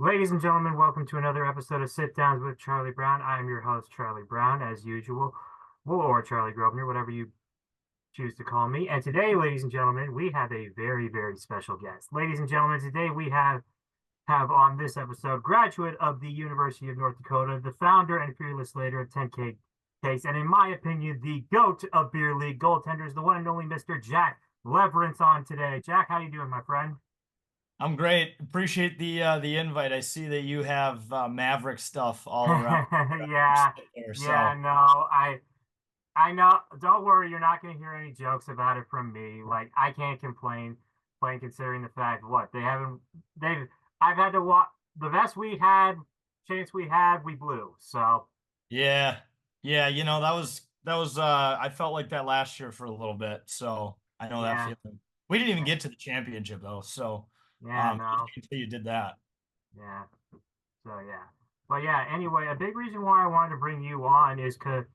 Ladies and gentlemen, welcome to another episode of Sit Downs with Charlie Brown. I am your host, Charlie Brown, as usual, or Charlie Grosvenor, whatever you choose to call me. And today, ladies and gentlemen, we have a very, very special guest. Ladies and gentlemen, today we have on this episode graduate of the University of North Dakota, the founder and fearless leader of 10K Takes, and in my opinion, the GOAT of beer league goaltenders, the one and only Mr. Jack Leverentz on today. Jack, how you doing, my friend? I'm great. Appreciate the invite. I see that you have Maverick stuff all around your Yeah, sit there. yeah, So no, I know. Don't worry, you're not going to hear any jokes about it from me. Like I can't complain, plain considering the fact what they haven't. They've. I've had to watch the best we had, chance we had, we blew. So yeah, yeah. That was. I felt like that last year for a little bit. So I know that yeah, feeling. We didn't even get to the championship though. So yeah, good no, until you did that. yeah. So yeah, but yeah. Anyway, a big reason why I wanted to bring you on is because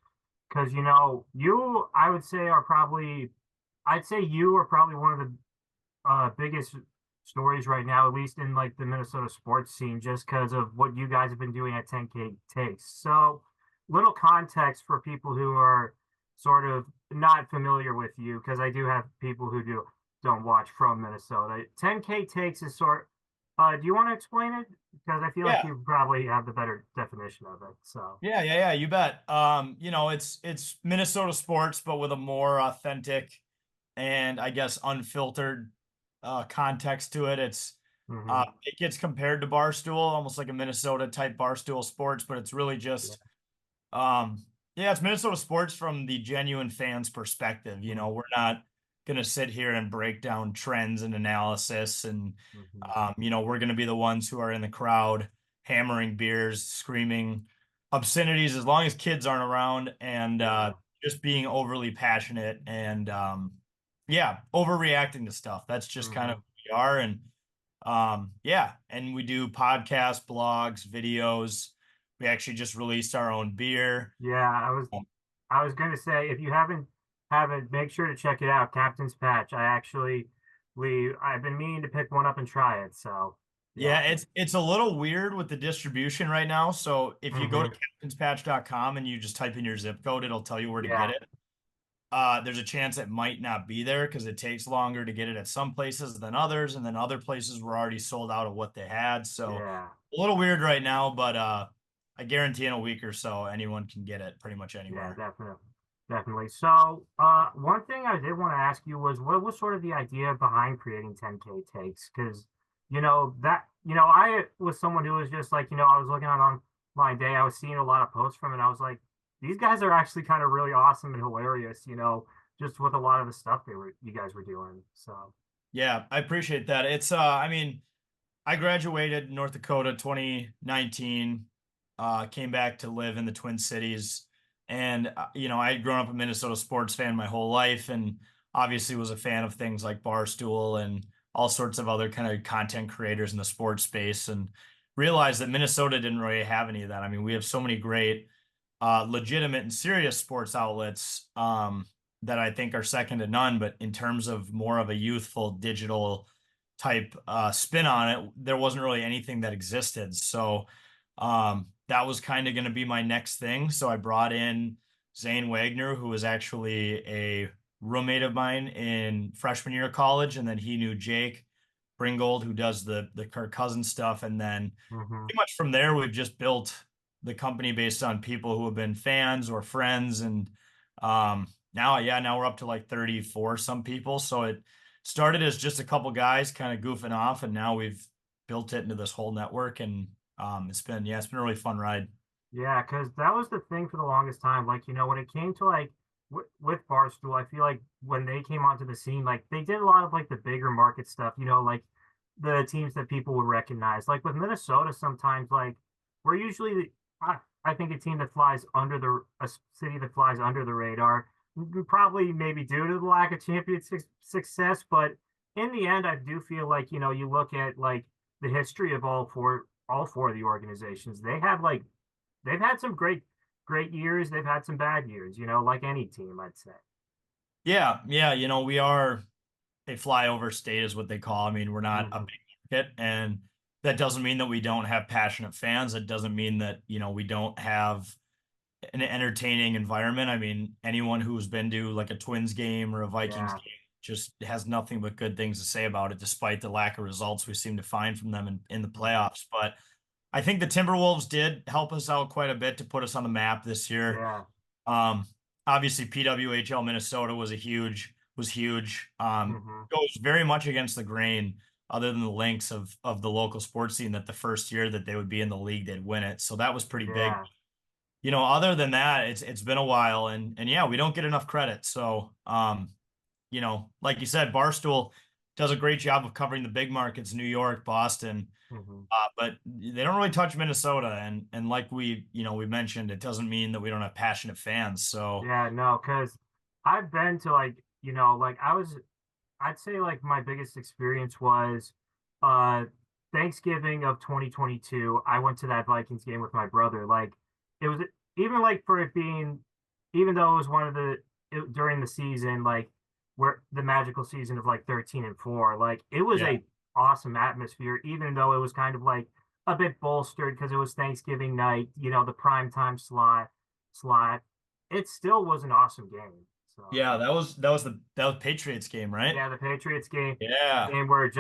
you I would say are probably I'd say you are probably one of the biggest stories right now, at least in like the Minnesota sports scene, just because of what you guys have been doing at 10K Takes. So, little context for people who are sort of not familiar with you, because I do have people who don't watch from Minnesota. 10K Takes is sort. Do you want to explain it? Because I feel like Yeah, you probably have the better definition of it. So, yeah. You bet. It's Minnesota sports, but with a more authentic and I guess unfiltered context to it. hmm It gets compared to Barstool, almost like a Minnesota type Barstool sports, but it's really yeah, just um, yeah, it's Minnesota sports from the genuine fans' perspective. We're not gonna sit here and break down trends and analysis, and hmm we're gonna be the ones who are in the crowd hammering beers, screaming obscenities as long as kids aren't around, and yeah, just being overly passionate and yeah, overreacting to stuff. That's just kind of hmm who we are, and yeah, and we do podcasts, blogs, videos. We actually just released our own beer. yeah. I was going to say if you haven't, make sure to check it out. Captain's Patch. I've been meaning to pick one up and try it. So yeah. Yeah, it's a little weird with the distribution right now. So if you go to hmm captainspatch.com and you just type in your zip code, it'll tell you where to get Yeah. it. There's a chance it might not be there because it takes longer to get it at some places than others, and then other places were already sold out of what they had. So Yeah. a little weird right now, but I guarantee in a week or so anyone can get it pretty much Yeah. anywhere. Definitely. Definitely. So, one thing I did want to ask you was what was sort of the idea behind creating 10K takes? Because, I was someone who was just like, I was looking on my day, I was seeing a lot of posts from it. And I was like, these guys are actually kind of really awesome and hilarious, just with a lot of the stuff you guys were doing. So, Yeah, I appreciate that. I mean, I graduated North Dakota 2019, came back to live in the Twin Cities. And, I had grown up a Minnesota sports fan my whole life and obviously was a fan of things like Barstool and all sorts of other kind of content creators in the sports space and realized that Minnesota didn't really have any of that. I mean, we have so many great, legitimate and serious sports outlets that I think are second to none. But in terms of more of a youthful digital type spin on it, there wasn't really anything that existed. So that was kind of going to be my next thing. So I brought in Zane Wagner, who was actually a roommate of mine in freshman year of college, and then he knew Jake Bringold, who does the Kirk Cousins stuff, and then hmm pretty much from there we've just built the company based on people who have been fans or friends, and now we're up to like 34 some people. So it started as just a couple guys kind of goofing off, and now we've built it into this whole network, and it's been a really fun ride. yeah, because that was the thing for the longest time. Like, when it came to like with Barstool, I feel like when they came onto the scene, like they did a lot of like the bigger market stuff, like the teams that people would recognize. Like with Minnesota, sometimes like we're usually, I think a team that flies under a city that flies under the radar, probably maybe due to the lack of championship success. But in the end, I do feel like, you look at like the history of all four of the organizations, they've had some great years. They've had some bad years, like any team, I'd say. Yeah, we are a flyover state is what they call. I mean, we're not a hmm big market, and that doesn't mean that we don't have passionate fans. It doesn't mean that, we don't have an entertaining environment. I mean, anyone who's been to like a Twins game or a Vikings Yeah, game just has nothing but good things to say about it, despite the lack of results we seem to find from them in the hmm, playoffs. But I think the Timberwolves did help us out quite a bit to put us on the map this year. yeah, Um, Obviously, PWHL Minnesota was huge. hmm, Goes very much against the grain, other than the links of the local sports scene that the first year that they would be in the league, they'd win it. So that was pretty big. yeah, Other than that, it's been a while, and yeah, we don't get enough credit. So, like you said, Barstool does a great job of covering the big markets, New York, Boston, hmm. but they don't really touch Minnesota. And like we mentioned, it doesn't mean that we don't have passionate fans. So Yeah, no, because I've been to like, like I'd say like my biggest experience was uh Thanksgiving of 2022. I went to that Vikings game with my brother. Like it was even like for it being, even though it was one of during the season, like where the magical season of like 13-4, like it was yeah, a awesome atmosphere, even though it was kind of like a bit bolstered because it was Thanksgiving night, the prime time slot. It still was an awesome game. So yeah, that was Patriots game, right? yeah, the Patriots game, Yeah. where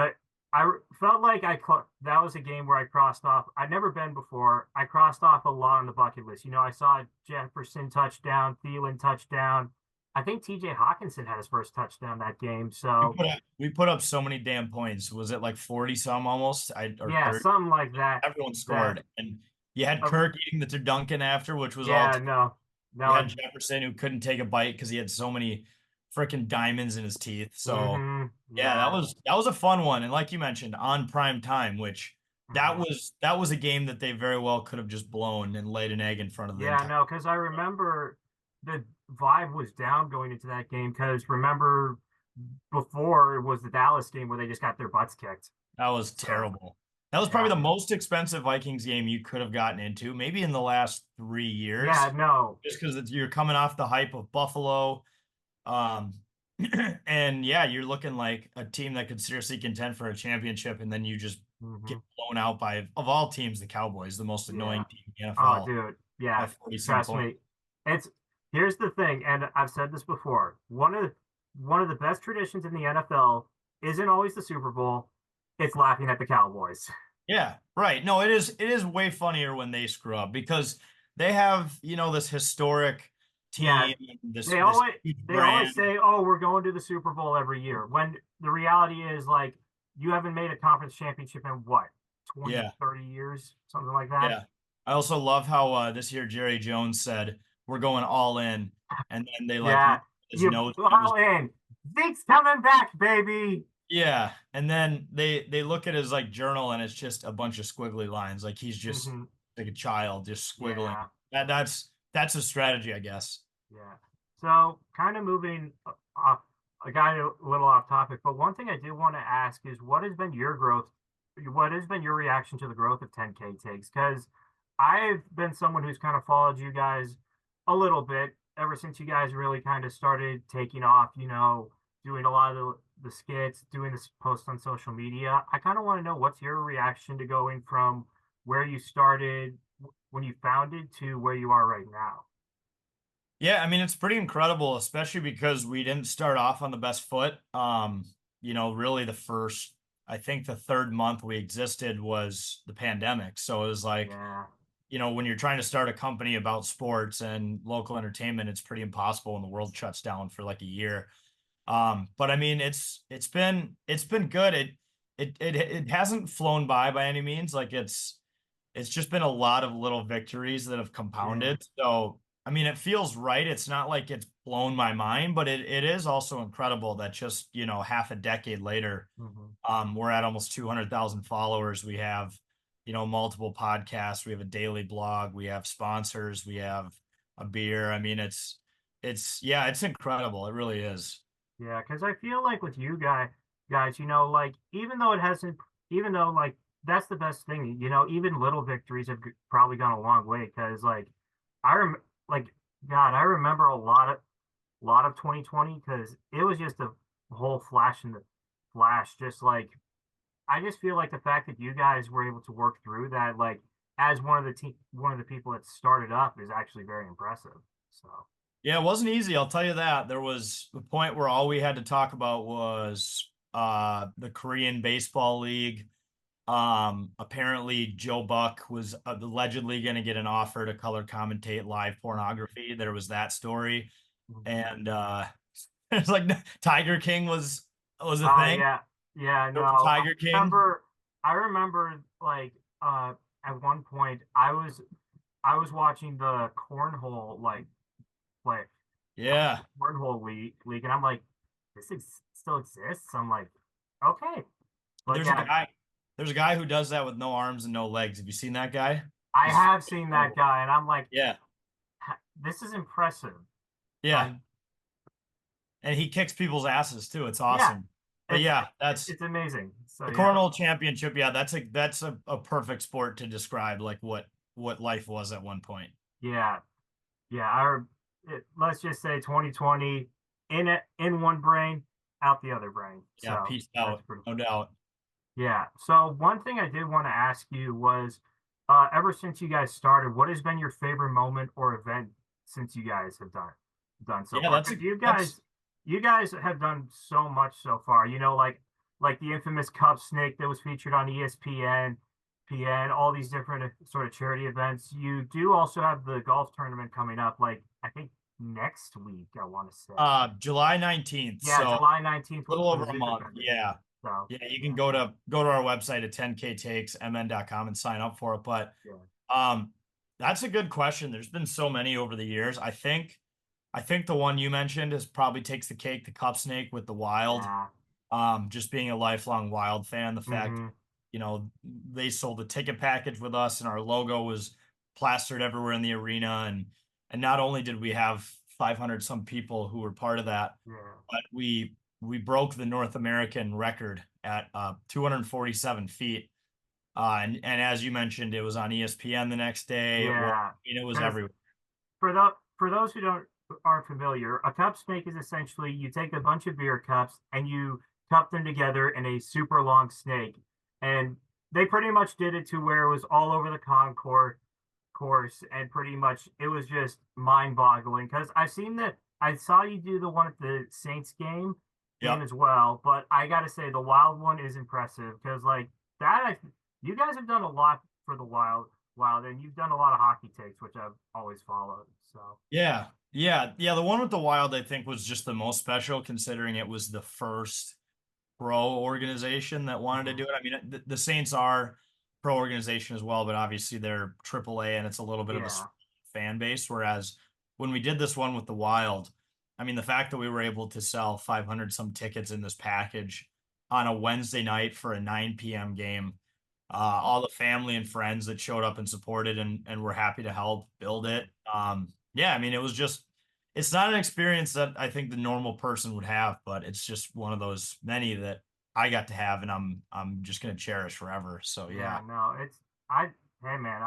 felt like that was a game where I crossed off. I'd never been before. I crossed off a lot on the bucket list. I saw Jefferson touchdown, Thielen touchdown. I think TJ Hawkinson had his first touchdown that game. We So put up we put up so many damn points. Was it like 40 some almost? Or yeah, 30? something like that. Everyone That scored. And you had uh, Kirk eating the Duncan after, which was all yeah, no, you no, had Jefferson who couldn't take a bite because he had so many freaking diamonds in his teeth. So yeah, that yeah, was that was a fun one. And like you mentioned, on prime time, which that mhm. was that was a game that they very well could have just blown and laid an egg in front of the Yeah, entire. no, because I remember the vibe was down going into that game. Because remember before it was the Dallas game where they just got their butts kicked. That was So terrible. That was probably yeah, the most expensive Vikings game you could have gotten into, maybe in the last 3 years, yeah, no, just because you're coming off the hype of Buffalo. Um, and yeah, you're looking like a team that could seriously contend for a championship, and then you just get hmm, blown out by, of all teams, the Cowboys, the most yeah. annoying team in the Oh, NFL, dude, by yeah. 40 some Trust points. me. It's Here's the thing, and I've said this before. One of the best traditions in the NFL isn't always the Super Bowl. It's laughing at the Cowboys. Yeah, right. No, it is way funnier when they screw up because they have, this historic Yeah, team, this they this always huge they always brand. say, "Oh, we're going to the Super Bowl every year." When the reality is, like, you haven't made a conference championship in what, 20, Yeah, 30 years, something like that. yeah. I also love how this year Jerry Jones said we're going all in, and then they like Yeah, looked at his you nose. It was all in. Zeke's coming back, baby. yeah, and then they look at his like journal and it's just a bunch of squiggly lines, like he's just Hmm. like a child just squiggling. Yeah, That's a strategy, I guess. yeah. So, kind of moving off, I got a little off topic, but one thing I do want to ask is, what has been your growth? What has been your reaction to the growth of 10K takes? Because I've been someone who's kind of followed you guys a little bit ever since you guys really kind of started taking off, doing a lot of the skits, doing this posts on social media. I kind of want to know, what's your reaction to going from where you started when you founded to where you are right now? Yeah, I mean it's pretty incredible, especially because we didn't start off on the best foot. Really I think the third month we existed was the pandemic. So it was like, Yeah. when you're trying to start a company about sports and local entertainment, it's pretty impossible when the world shuts down for like a year. But I mean, it's been good. It hasn't flown by any means. Like it's just been a lot of little victories that have Yeah. compounded. So I mean, it feels right. It's not like it's blown my mind, but it is also incredible that just half a decade later, Hmm. we're at almost 200,000 followers. We have multiple podcasts. We have a daily blog. We have sponsors. We have a beer. I mean, it's yeah, it's incredible. It really is. Yeah, because I feel like with you guys, like, even though like that's the best thing, even little victories have probably gone a long way. Because like I rem like God, I remember a lot of 2020, because it was just a whole flash in the flash, just like I just feel like the fact that you guys were able to work through that, like as one of the people that started up, is actually very impressive. So Yeah, it wasn't easy, I'll tell you that. There was a point where all we had to talk about was the Korean Baseball League. Apparently Joe Buck was allegedly going to get an offer to color commentate live pornography. There was that story. And it's like Tiger King was a oh thing. yeah, yeah, There was a no. Tiger King. Remember I remember like at one point I was watching the cornhole like play Yeah. cornhole league and I'm like, still exists. I'm like, okay. But There's a yeah, guy. There's a guy who does that with no arms and no legs. Have you seen that guy? I He's have seen that guy and I'm like, yeah. this is impressive. Yeah. I'm And he kicks people's asses too. It's yeah, awesome. But it's yeah, that's it's amazing. So the yeah, cornhole championship. Yeah, that's a perfect sport to describe like what life was at one point. yeah, yeah. Let's just say 2020 in one brain, out the other brain. Yeah, So peace that's out. pretty. No doubt. Yeah. So one thing I did want to ask you was, ever since you guys started, what has been your favorite moment or event since you guys have done so Yeah, far? that's a Because that's you guys have done so much so far. You know, like the infamous Cup Snake that was featured on ESPN, PN, all these different sort of charity events. You do also have the golf tournament coming up, like I think next week, I want to say. July 19th. Yeah, So July 19th a little for over the a Zika month. Foundation. Yeah. So Yeah, you can yeah, go to our website at 10ktakesmn.com and sign up for it. But yeah, um that's a good question. There's been so many over the years. I think the one you mentioned is probably takes the cake, the Cup Snake with the Wild. yeah. Just being a lifelong Wild fan, the fact, Mm-hmm. they sold a ticket package with us and our logo was plastered everywhere in the arena. And not only did we have 500 some people who were part of that, Yeah. but we broke the North American record at 247 feet. And as you mentioned, it was on ESPN the next day. Yeah. It was Because everywhere. for those who don't aren't familiar, a cup snake is essentially you take a bunch of beer cups and you cup them together in a super long snake. And they pretty much did it to where it was all over the concourse course and pretty much it was just mind-boggling because I saw you do the one at the Saints game Yep. as well, but I gotta say the Wild one is impressive because like you guys have done a lot for the Wild, and you've done a lot of hockey takes, which I've always followed. So Yeah. Yeah. Yeah. The one with the Wild, I think, was just the most special considering it was the first pro organization that wanted to mhm. do it. I mean, the Saints are pro organization as well, but obviously they're AAA and it's a little bit of a Yeah, fan base. Whereas when we did this one with the Wild, I mean, the fact that we were able to sell 500 some tickets in this package on a Wednesday night for a 9 p.m. game, all the family and friends that showed up and supported and were happy to help build it. Yeah, I mean, it's not an experience that I think the normal person would have, but it's just one of those many that I got to have and I'm just gonna cherish forever. So yeah, yeah. no, it's I hey man,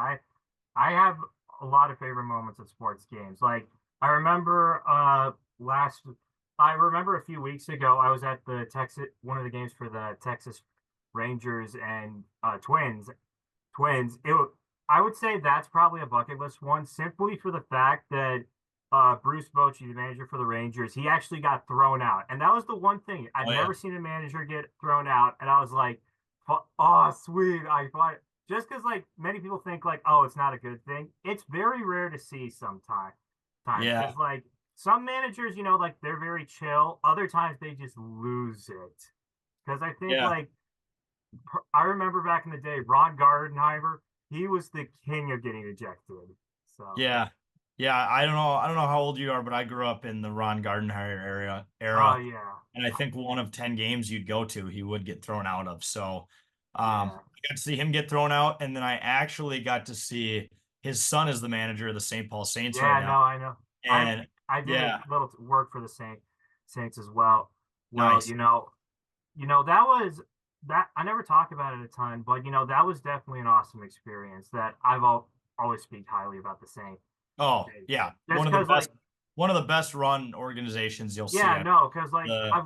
I have a lot of favorite moments at sports games. Like I remember last I remember a few weeks ago I was at the Texas one of the games for the Texas Rangers and Twins. I would say that's probably a bucket list one simply for the fact that Bruce Bochy, the manager for the Rangers, he actually got thrown out. And that was the one thing. I'd Oh yeah. never seen a manager get thrown out and I was like, oh, sweet. I thought just because like many people think like, oh, it's not a good thing. It's very rare to see times Yeah. because like some managers, you know, like they're very chill. Other times they just lose it. Because I think Yeah. like I remember back in the day, Ron Gardenheimer, he was the king of getting ejected. So, Yeah. Yeah. I don't know how old you are, but I grew up in the Ron Gardenhire oh era. yeah, And I think one of 10 games you'd go to, he would get thrown out of. So yeah, I got to see him get thrown out. And then I actually got to see his son is the manager of the St. Paul Saints right yeah. now. No, I know. I And I did a yeah, little work for the Saints as well. Well, nice. that was that I never talk about it a ton, but that was definitely an awesome experience that always speak highly about the Oh, Saints. yeah. Just because like One of the best run organizations you'll see. yeah, no, because like The I've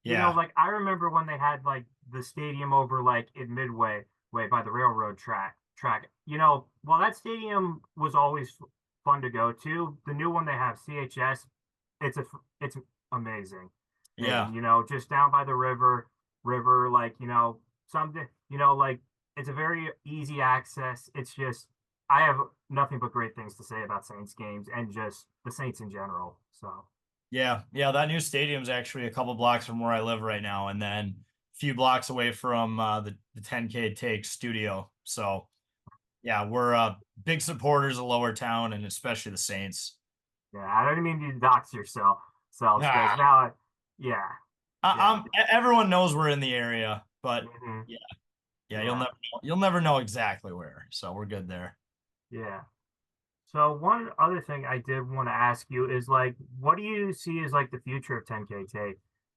yeah. like I remember when they had like the stadium over like in Midway way by the railroad track. While that stadium was always fun to go to, the new one they have, CHS, it's amazing. Yeah. Just down by the river, like, something, like it's a very easy access. It's just I have nothing but great things to say about Saints games and just the Saints in general. So Yeah. Yeah. That new stadium's actually a couple blocks from where I live right now, and then a few blocks away from the 10K Takes studio. So yeah, we're big supporters of Lower Town and especially the Saints. yeah, I don't mean to dox yourselves because Ah, now, yeah, yeah, everyone knows we're in the area, but hmm yeah, yeah, yeah, you'll never know exactly where. So we're good there. yeah. So one other thing I did want to ask you is like, what do you see as like the future of 10K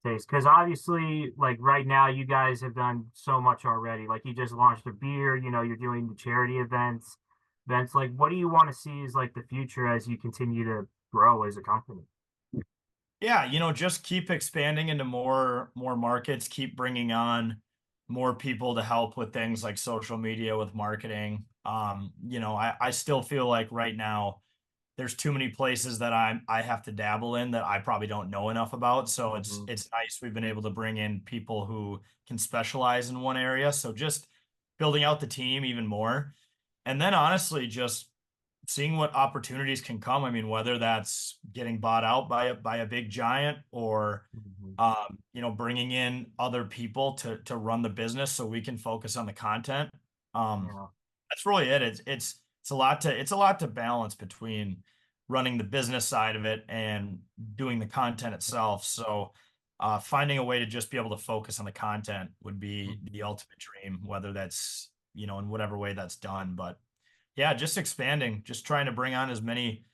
taste? Because obviously, like right now, you guys have done so much already. Like you just launched a beer, you're doing the charity events. Like, what do you want to see as like the future as you continue to grow as a company? Yeah, just keep expanding into more markets, keep bringing on more people to help with things like social media with marketing. I still feel like right now there's too many places that I have to dabble in that I probably don't know enough about. So it's Hmm it's nice we've been able to bring in people who can specialize in one area. So just building out the team even more. And then honestly, just seeing what opportunities can come. I mean, whether that's getting bought out by a big giant or hmm bringing in other people to run the business so we can focus on the content. Yeah. That's really it. It's a lot to balance between running the business side of it and doing the content itself. So finding a way to just be able to focus on the content would be the Mhm. ultimate dream, whether that's, in whatever way that's done. But yeah, just expanding, just trying to bring on as many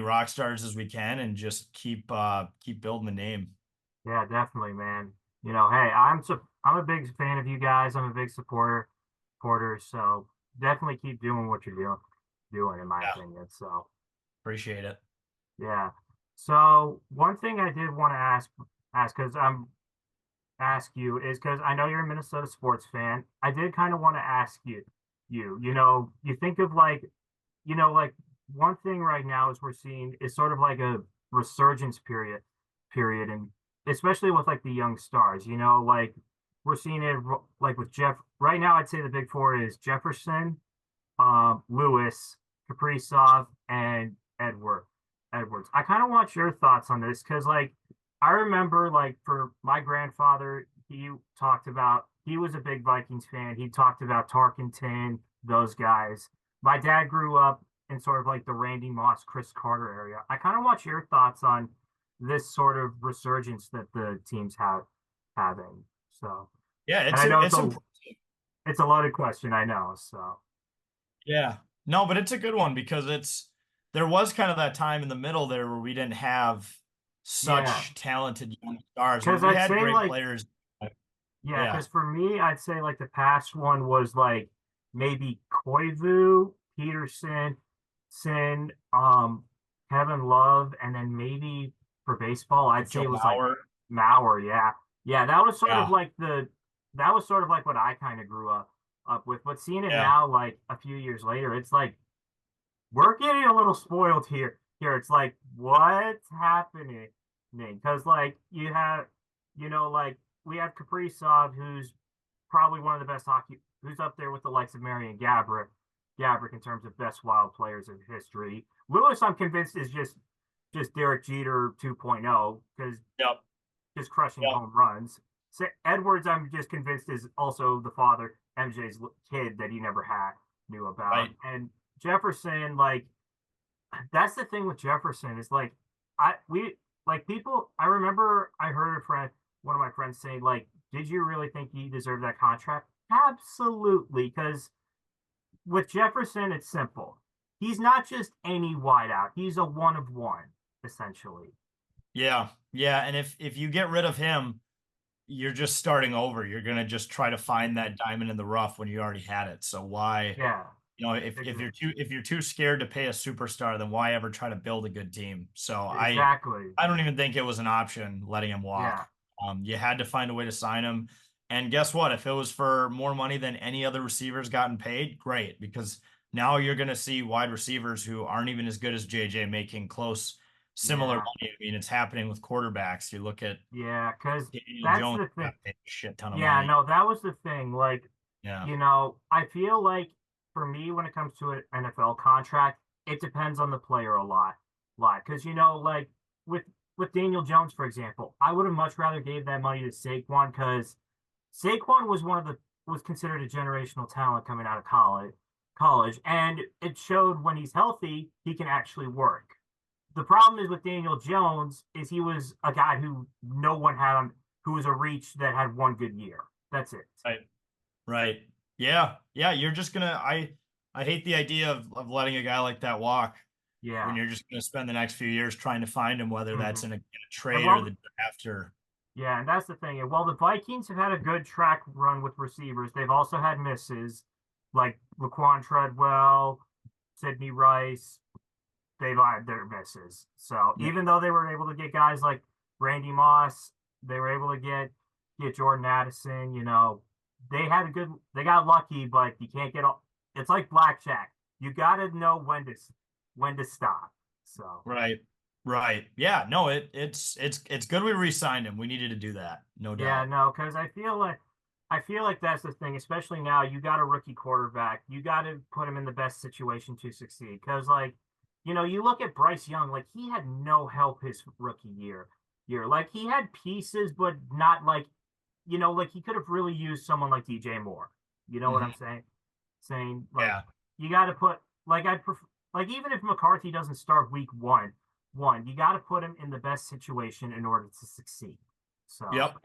rock stars as we can and just keep building the name. Yeah, definitely, man. Hey, I'm a big fan of you guys. I'm a big supporter. So definitely keep doing what you're doing, in my Yeah, opinion. So appreciate it. yeah. So one thing I did want to ask because I'm ask you is because I know you're a Minnesota sports fan. I did kind of want to ask you think of like, like one thing right now is we're seeing is sort of like a resurgence period, and especially with like the young stars, like we're seeing it like with Jeff right now. I'd say the big four is Jefferson, Lewis, Kaprizov, and Edwards. I kind of want your thoughts on this because, like, I remember, like, for my grandfather, he was a big Vikings fan. He talked about Tarkenton, those guys. My dad grew up in sort of like the Randy Moss, Chris Carter area. I kind of want your thoughts on this sort of resurgence that the teams having. So, Yeah, and it's I know it's important. it's a loaded question, I know. So, Yeah. No, but it's a good one because there was kind of that time in the middle there where we didn't have yeah. such talented young stars. We Because we I'd had say great like, players. yeah, Yeah. because for me, I'd say like the past one was like maybe Koivu, Peterson, Sin, Kevin Love, and then maybe for baseball, I'd say Joe it was like Mauer. Mauer. Yeah, yeah, Yeah. that was sort of like what I kind of grew up with. But seeing it Yeah. now, like a few years later, it's like we're getting a little spoiled here. It's like what's happening? Because like like we have Kaprizov, who's probably one of the best who's up there with the likes of Marion Gabrick in terms of best wild players in history. Lewis, I'm convinced, is just Derek Jeter 2.0 because Yep. just crushing Yep. home runs. Edwards, I'm just convinced, is also the father MJ's kid that he never knew about. Right. And Jefferson, like that's the thing with Jefferson is like we like people. I remember I heard one of my friends saying like, "Did you really think he deserved that contract?" Absolutely, because with Jefferson, it's simple. He's not just any wideout. He's a one of one, essentially. Yeah. Yeah. And if you get rid of him, you're just starting over. You're gonna just try to find that diamond in the rough when you already had it. So why, Yeah, if you're too scared to pay a superstar, then why ever try to build a good team? So exactly. I don't even think it was an option letting him walk. Yeah, You had to find a way to sign him. And guess what? If it was for more money than any other receivers gotten paid, great, because now you're going to see wide receivers who aren't even as good as JJ making close, similar Yeah, money. I mean, it's happening with quarterbacks. You look at yeah, because Daniel that's Jones the thing. got paid a shit ton of Yeah, money. no, that was the thing. Like, Yeah. I feel like for me, when it comes to an NFL contract, it depends on the player a lot. Because like with with Daniel Jones, for example, I would have much rather gave that money to Saquon because Saquon was was considered a generational talent coming out of college, and it showed when he's healthy, he can actually work. The problem is with Daniel Jones is he was a guy who no one had on who was a reach that had one good year. That's it. Right. Right. Yeah. Yeah. You're just gonna I hate the idea of letting a guy like that walk when Yeah. you're just gonna spend the next few years trying to find him, whether Hmm. that's in a And trade or well, the draft or yeah, and that's the thing. And while the Vikings have had a good track run with receivers, they've also had misses like Laquan Treadwell, Sidney Rice. They've had their misses. So yeah. even though they were able to get guys like Randy Moss, they were able to get Jordan Addison. They got lucky, but you can't get all. It's like blackjack. You got to know when to stop. So Right. Right. Yeah. No, it's good we re-signed him. We needed to do that. No yeah, doubt. no, because I feel like that's the thing, especially now. You got a rookie quarterback. You got to put him in the best situation to succeed. Because you look at Bryce Young, like he had no help his rookie year. Like he had pieces, but not like he could have really used someone like DJ Moore. You know what I'm Mhm. saying like Yeah. you got to put like I prefer like even if McCarthy doesn't start week one, you got to put him in the best situation in order to succeed. So Yep.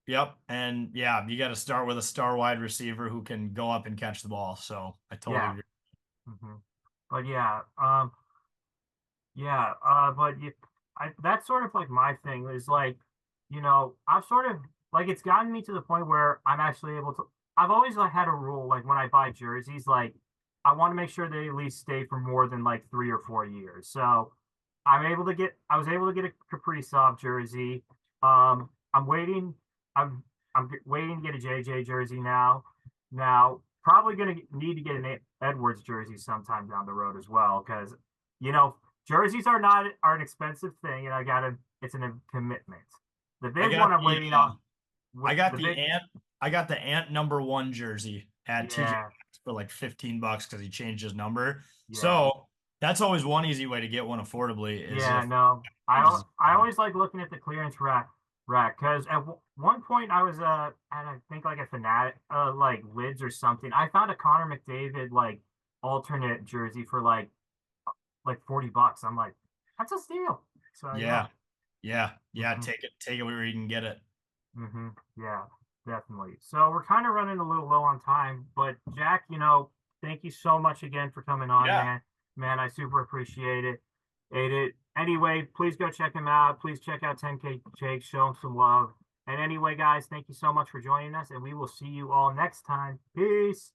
Yep. And yeah, you got to start with a star wide receiver who can go up and catch the ball. So I totally yeah. agree. Hmm. But but that's sort of like my thing is like, I've sort of like it's gotten me to the point where I'm actually able to. I've always like had a rule like when I buy jerseys, like I want to make sure they at least stay for more than like 3 or 4 years. So I was able to get a Kaprizov jersey. I'm waiting. I'm waiting to get a JJ jersey now. Now, probably going to need to get an Edwards jersey sometime down the road as well because you know jerseys are an expensive thing, and it's a commitment. The I big one got I'm the waiting on I with got the the big ant I got the ant number one jersey at TJ yeah for like $15 because he changed his number. yeah So that's always one easy way to get one affordably is yeah if no changes. I always like looking at the clearance rack because at one point I was at I think like a Fanatic like lids or something. I found a Connor McDavid like alternate jersey for like $40. I'm like, that's a steal. So yeah. Yeah. Yeah. Yeah. Hmm. Take it where you can get it. Hmm. Yeah, definitely. So we're kind of running a little low on time, but Jack, thank you so much again for coming on, Yeah. man. Man, I super appreciate it. Anyway, please go check him out. Please check out 10K Jake, show him some love. And anyway, guys, thank you so much for joining us, and we will see you all next time. Peace.